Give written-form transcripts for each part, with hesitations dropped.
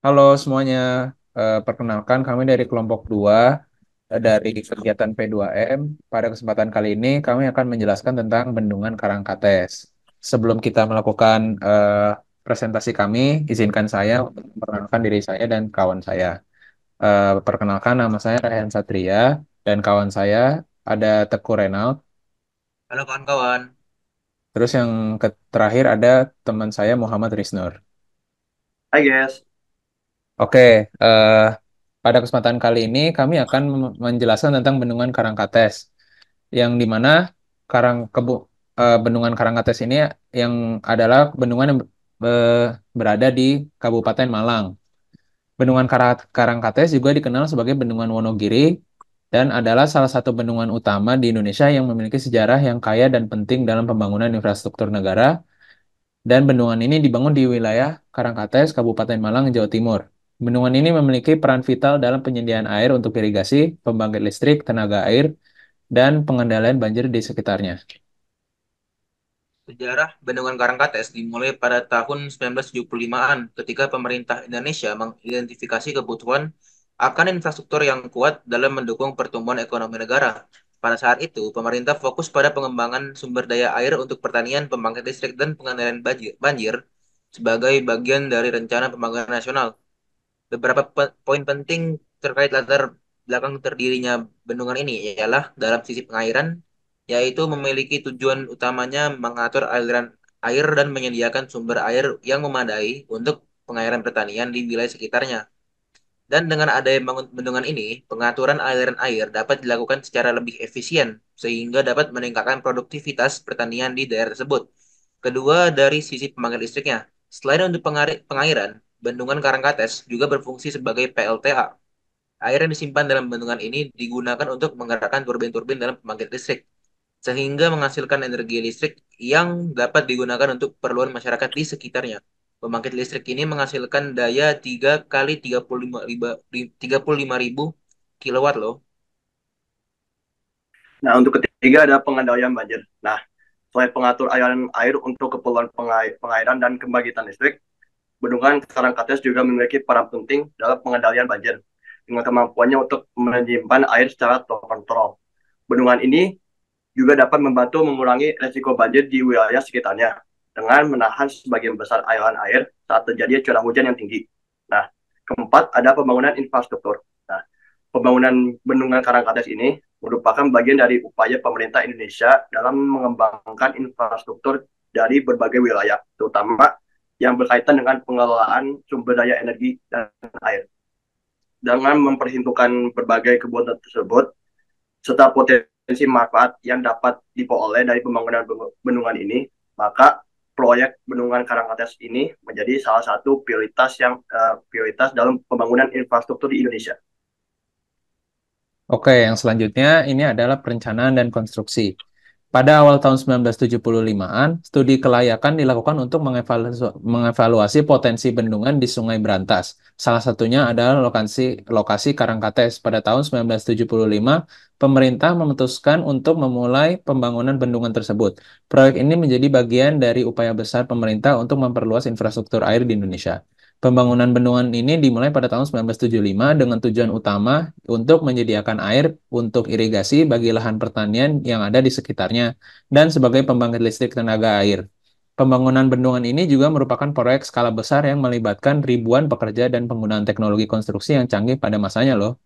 Halo semuanya. Perkenalkan kami dari kelompok 2 dari kegiatan P2M. Pada kesempatan kali ini kami akan menjelaskan tentang Bendungan Karangkates. Sebelum kita melakukan presentasi kami, izinkan saya untuk memperkenalkan diri saya dan kawan saya. Perkenalkan, nama saya Rayhan Satria dan kawan saya ada Teguh Renald. Halo kawan-kawan. Terus yang terakhir ada teman saya Muhammad Risnur. Hai guys. Oke, eh, pada kesempatan kali ini kami akan menjelaskan tentang Bendungan Karangkates, yang dimana Bendungan Karangkates ini yang adalah bendungan yang berada di Kabupaten Malang. Bendungan Karangkates juga dikenal sebagai Bendungan Wonogiri dan adalah salah satu bendungan utama di Indonesia yang memiliki sejarah yang kaya dan penting dalam pembangunan infrastruktur negara, dan bendungan ini dibangun di wilayah Karangkates, Kabupaten Malang, Jawa Timur. Bendungan ini memiliki peran vital dalam penyediaan air untuk irigasi, pembangkit listrik, tenaga air, dan pengendalian banjir di sekitarnya. Sejarah Bendungan Karangkates dimulai pada tahun 1975-an ketika pemerintah Indonesia mengidentifikasi kebutuhan akan infrastruktur yang kuat dalam mendukung pertumbuhan ekonomi negara. Pada saat itu, pemerintah fokus pada pengembangan sumber daya air untuk pertanian, pembangkit listrik, dan pengendalian banjir sebagai bagian dari rencana pembangunan nasional. Beberapa poin penting terkait latar belakang terdirinya bendungan ini ialah dalam sisi pengairan, yaitu memiliki tujuan utamanya mengatur aliran air dan menyediakan sumber air yang memadai untuk pengairan pertanian di wilayah sekitarnya. Dan dengan adanya bendungan ini, pengaturan aliran air dapat dilakukan secara lebih efisien, sehingga dapat meningkatkan produktivitas pertanian di daerah tersebut. Kedua, dari sisi pembangkit listriknya. Selain untuk pengairan, bendungan Karangkates juga berfungsi sebagai PLTA. Air yang disimpan dalam bendungan ini digunakan untuk menggerakkan turbin-turbin dalam pembangkit listrik, sehingga menghasilkan energi listrik yang dapat digunakan untuk keperluan masyarakat di sekitarnya. Pembangkit listrik ini menghasilkan daya 3 kali 35.000 kilowatt loh. Nah, untuk ketiga ada pengendalian banjir. Nah, selain pengatur aliran air untuk keperluan pengairan dan pembangkitan listrik, Bendungan Karangkates juga memiliki peran penting dalam pengendalian banjir dengan kemampuannya untuk menyimpan air secara terkontrol. Bendungan ini juga dapat membantu mengurangi resiko banjir di wilayah sekitarnya dengan menahan sebagian besar aliran air saat terjadi curah hujan yang tinggi. Nah, keempat ada pembangunan infrastruktur. Nah, pembangunan Bendungan Karangkates ini merupakan bagian dari upaya pemerintah Indonesia dalam mengembangkan infrastruktur dari berbagai wilayah, terutama yang berkaitan dengan pengelolaan sumber daya energi dan air. Dengan memperhitungkan berbagai kebutuhan tersebut, serta potensi manfaat yang dapat diperoleh dari pembangunan bendungan ini, maka proyek Bendungan Karangkates ini menjadi salah satu prioritas dalam pembangunan infrastruktur di Indonesia. Oke, yang selanjutnya ini adalah perencanaan dan konstruksi. Pada awal tahun 1975-an, studi kelayakan dilakukan untuk mengevaluasi potensi bendungan di Sungai Brantas. Salah satunya adalah lokasi Karangkates. Pada tahun 1975, pemerintah memutuskan untuk memulai pembangunan bendungan tersebut. Proyek ini menjadi bagian dari upaya besar pemerintah untuk memperluas infrastruktur air di Indonesia. Pembangunan bendungan ini dimulai pada tahun 1975 dengan tujuan utama untuk menyediakan air untuk irigasi bagi lahan pertanian yang ada di sekitarnya dan sebagai pembangkit listrik tenaga air. Pembangunan bendungan ini juga merupakan proyek skala besar yang melibatkan ribuan pekerja dan penggunaan teknologi konstruksi yang canggih pada masanya loh.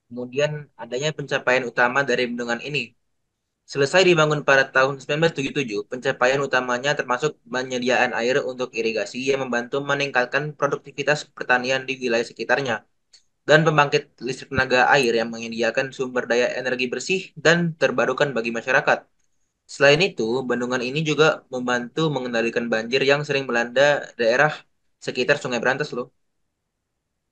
Kemudian adanya pencapaian utama dari bendungan ini. Selesai dibangun pada tahun 1977, pencapaian utamanya termasuk penyediaan air untuk irigasi yang membantu meningkatkan produktivitas pertanian di wilayah sekitarnya, dan pembangkit listrik tenaga air yang menyediakan sumber daya energi bersih dan terbarukan bagi masyarakat. Selain itu, bendungan ini juga membantu mengendalikan banjir yang sering melanda daerah sekitar Sungai Berantas loh.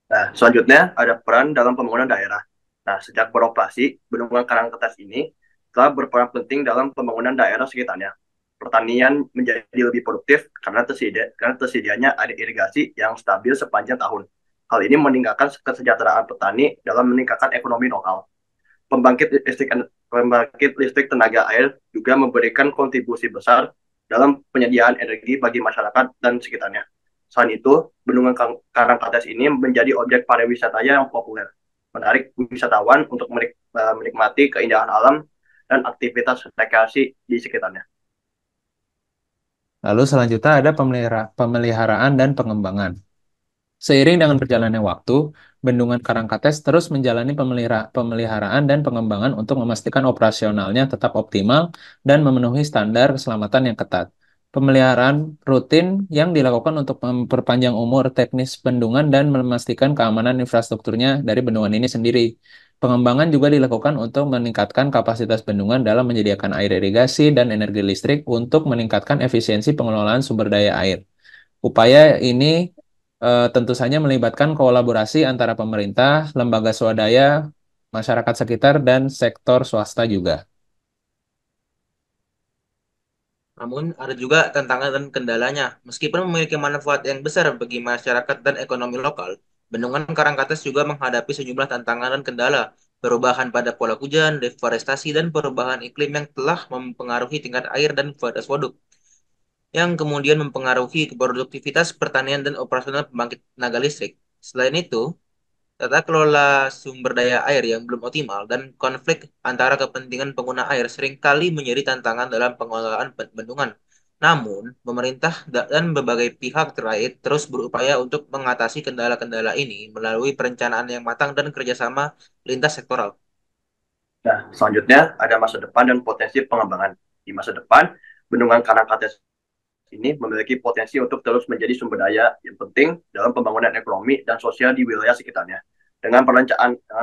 Nah, selanjutnya ada peran dalam pembangunan daerah. Nah, sejak beroperasi, Bendungan Karangketes ini telah berperan penting dalam pembangunan daerah sekitarnya. Pertanian menjadi lebih produktif karena tersedianya air irigasi yang stabil sepanjang tahun. Hal ini meningkatkan kesejahteraan petani dalam meningkatkan ekonomi lokal. Pembangkit listrik tenaga air juga memberikan kontribusi besar dalam penyediaan energi bagi masyarakat dan sekitarnya. Selain itu, Bendungan Karangkates ini menjadi objek pariwisata yang populer, menarik wisatawan untuk menikmati keindahan alam dan aktivitas rekreasi di sekitarnya. Lalu selanjutnya ada pemeliharaan dan pengembangan. Seiring dengan berjalannya waktu, Bendungan Karangkates terus menjalani pemeliharaan dan pengembangan untuk memastikan operasionalnya tetap optimal dan memenuhi standar keselamatan yang ketat. Pemeliharaan rutin yang dilakukan untuk memperpanjang umur teknis bendungan dan memastikan keamanan infrastrukturnya dari bendungan ini sendiri. Pengembangan juga dilakukan untuk meningkatkan kapasitas bendungan dalam menyediakan air irigasi dan energi listrik untuk meningkatkan efisiensi pengelolaan sumber daya air. Upaya ini tentu saja melibatkan kolaborasi antara pemerintah, lembaga swadaya, masyarakat sekitar, dan sektor swasta juga. Namun ada juga tantangan dan kendalanya. Meskipun memiliki manfaat yang besar bagi masyarakat dan ekonomi lokal, Bendungan Karangkates juga menghadapi sejumlah tantangan dan kendala. Perubahan pada pola hujan, deforestasi, dan perubahan iklim yang telah mempengaruhi tingkat air dan kualitas waduk, yang kemudian mempengaruhi produktivitas pertanian dan operasional pembangkit tenaga listrik. Selain itu, tata kelola sumber daya air yang belum optimal dan konflik antara kepentingan pengguna air seringkali menjadi tantangan dalam pengelolaan bendungan. Namun, pemerintah dan berbagai pihak terkait terus berupaya untuk mengatasi kendala-kendala ini melalui perencanaan yang matang dan kerjasama lintas sektoral. Nah, selanjutnya ada masa depan dan potensi pengembangan. Di masa depan, Bendungan Karangkates ini memiliki potensi untuk terus menjadi sumber daya yang penting dalam pembangunan ekonomi dan sosial di wilayah sekitarnya. Dengan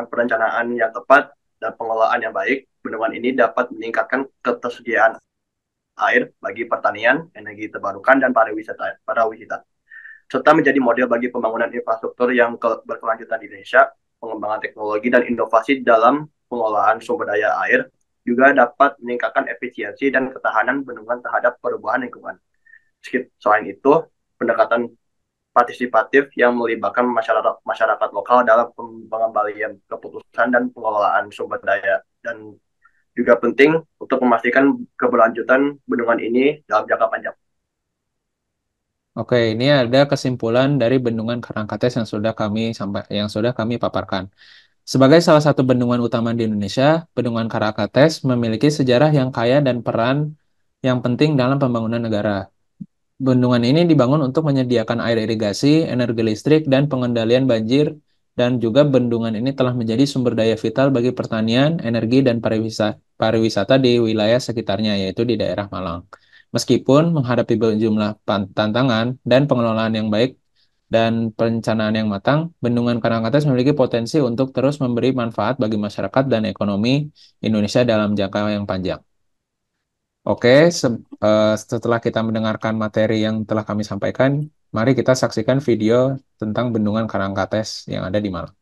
perencanaan yang tepat dan pengelolaan yang baik, bendungan ini dapat meningkatkan ketersediaan air bagi pertanian, energi terbarukan, dan pariwisata, serta menjadi model bagi pembangunan infrastruktur yang berkelanjutan di Indonesia. Pengembangan teknologi dan inovasi dalam pengelolaan sumber daya air juga dapat meningkatkan efisiensi dan ketahanan bendungan terhadap perubahan lingkungan. Selain itu, pendekatan partisipatif yang melibatkan masyarakat lokal dalam pengembalian keputusan dan pengelolaan sumber daya dan juga penting untuk memastikan keberlanjutan bendungan ini dalam jangka panjang. Oke, ini ada kesimpulan dari Bendungan Karangkates yang sudah kami paparkan. Sebagai salah satu bendungan utama di Indonesia, Bendungan Karangkates memiliki sejarah yang kaya dan peran yang penting dalam pembangunan negara. Bendungan ini dibangun untuk menyediakan air irigasi, energi listrik, dan pengendalian banjir, dan juga bendungan ini telah menjadi sumber daya vital bagi pertanian, energi, dan pariwisata di wilayah sekitarnya, yaitu di daerah Malang. Meskipun menghadapi sejumlah tantangan dan pengelolaan yang baik dan perencanaan yang matang, Bendungan Karangkates memiliki potensi untuk terus memberi manfaat bagi masyarakat dan ekonomi Indonesia dalam jangka yang panjang. Oke, setelah kita mendengarkan materi yang telah kami sampaikan, mari kita saksikan video tentang Bendungan Karangkates yang ada di Malang.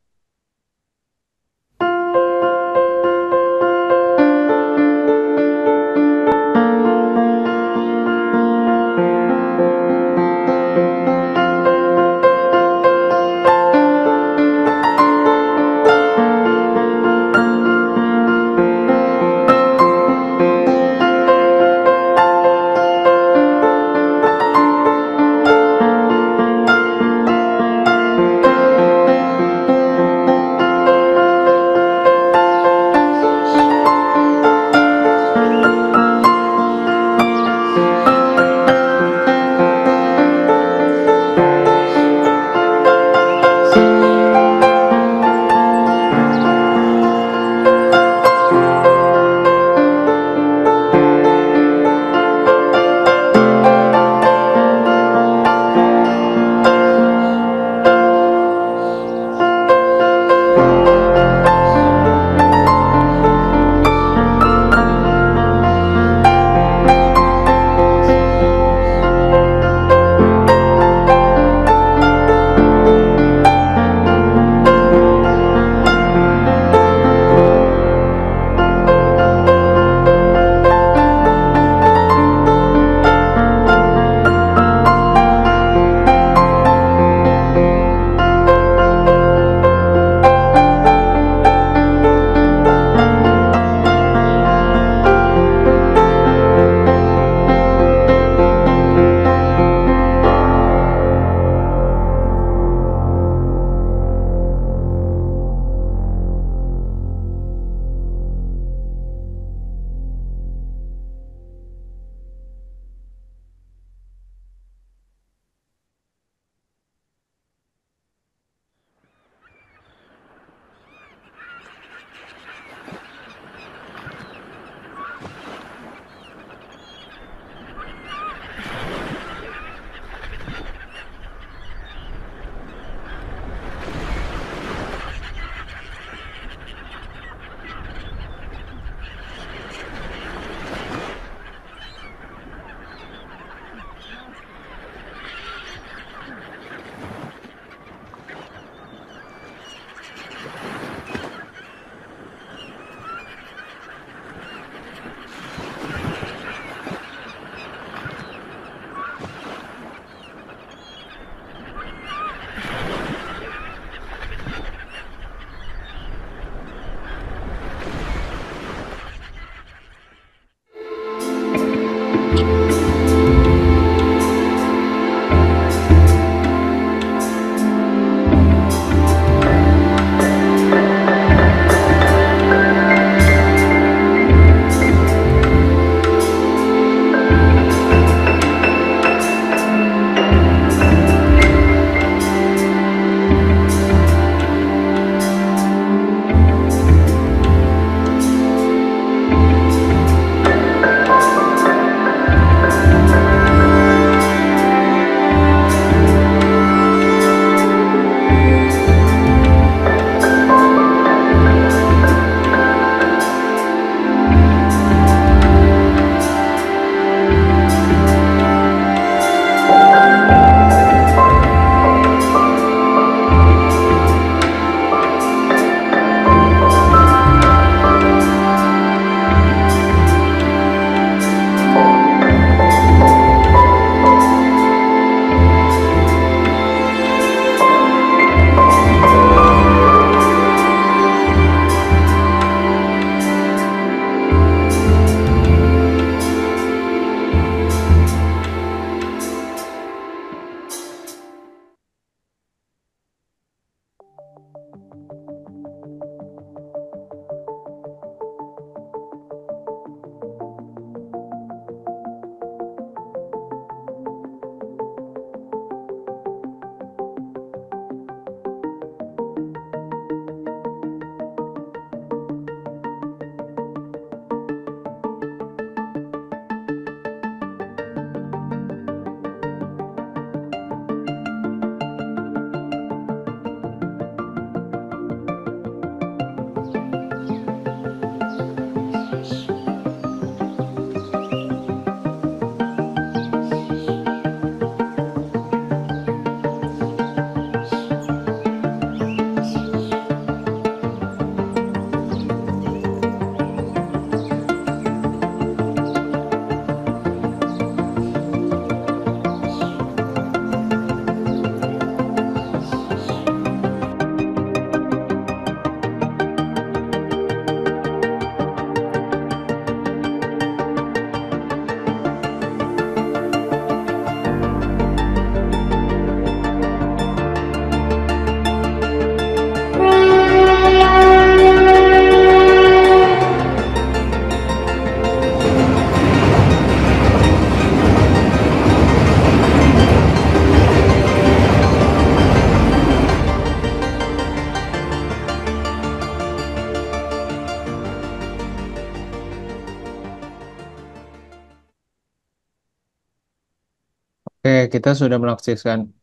kita sudah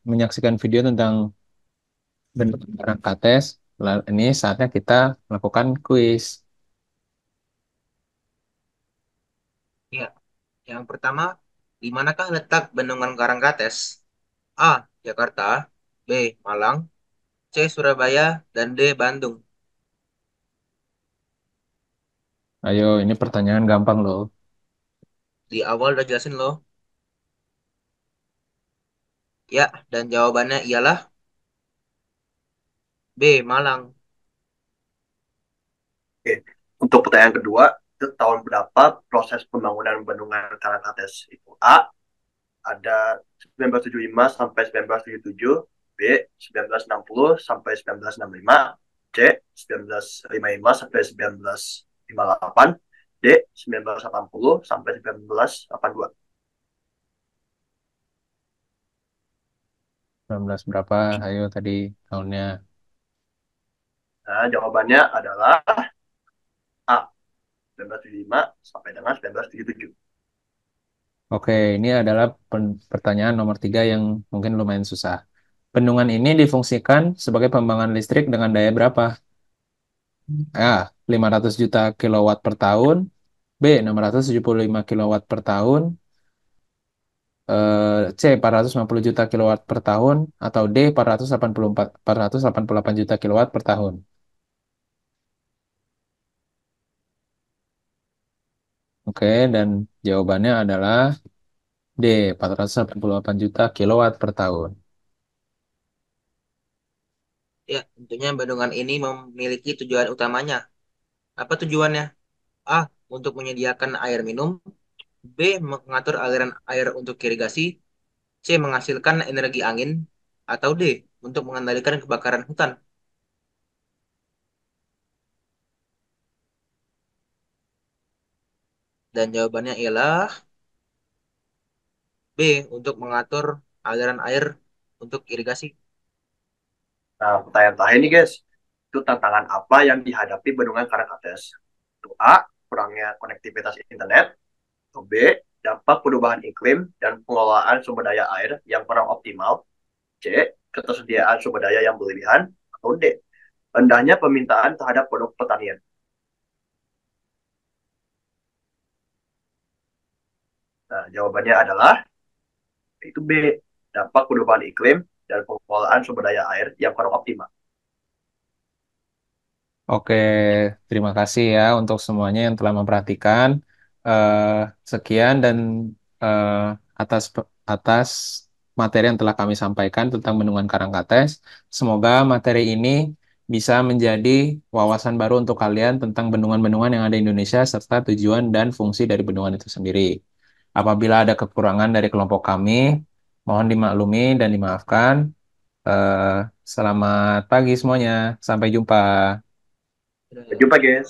menyaksikan video tentang bentuk Karangkates. Ini saatnya kita melakukan kuis. Ya, yang pertama, di manakah letak Bendungan Karangkates? A. Jakarta, B. Malang, C. Surabaya, dan D. Bandung. Ayo, ini pertanyaan gampang loh. Di awal udah jelasin loh. Ya, dan jawabannya ialah B. Malang. Oke. Untuk pertanyaan kedua, itu tahun berapa proses pembangunan Bendungan Karangkates? Itu A, ada 1975 sampai 1977, B 1960 sampai 1965, C 1955 sampai 1958, D 1980 sampai 1982. 19 berapa? Ayo tadi tahunnya. Nah, jawabannya adalah A 1975 sampai dengan 1977. Oke, ini adalah pertanyaan nomor 3 yang mungkin lumayan susah. Bendungan ini difungsikan sebagai pembangunan listrik dengan daya berapa? A. 500 juta kilowatt per tahun. B. 675 kilowatt per tahun. C. 450 juta kilowatt per tahun. Atau D. 488 juta kilowatt per tahun. Oke, dan jawabannya adalah D. 488 juta kilowatt per tahun. Ya, tentunya bendungan ini memiliki tujuan utamanya. Apa tujuannya? A. Untuk menyediakan air minum. B. Mengatur aliran air untuk irigasi. C. Menghasilkan energi angin. Atau D. Untuk mengendalikan kebakaran hutan. Dan jawabannya ialah B. Untuk mengatur aliran air untuk irigasi. Nah, pertanyaan terakhir nih guys, itu tantangan apa yang dihadapi Bendungan Karangkates? Itu A, kurangnya konektivitas internet. Atau B, dampak perubahan iklim dan pengelolaan sumber daya air yang kurang optimal. C, ketersediaan sumber daya yang berlebihan. Atau D, rendahnya permintaan terhadap produk pertanian. Nah, jawabannya adalah itu B, dampak perubahan iklim dan pengelolaan sumber daya air yang kurang optimal. Oke, terima kasih ya untuk semuanya yang telah memperhatikan. Eh, Sekian dan eh, atas atas materi yang telah kami sampaikan tentang Bendungan Karangkates. Semoga materi ini bisa menjadi wawasan baru untuk kalian tentang bendungan-bendungan yang ada di Indonesia serta tujuan dan fungsi dari bendungan itu sendiri. Apabila ada kekurangan dari kelompok kami, mohon dimaklumi dan dimaafkan. Eh, Selamat pagi semuanya. Sampai jumpa. Sampai jumpa guys.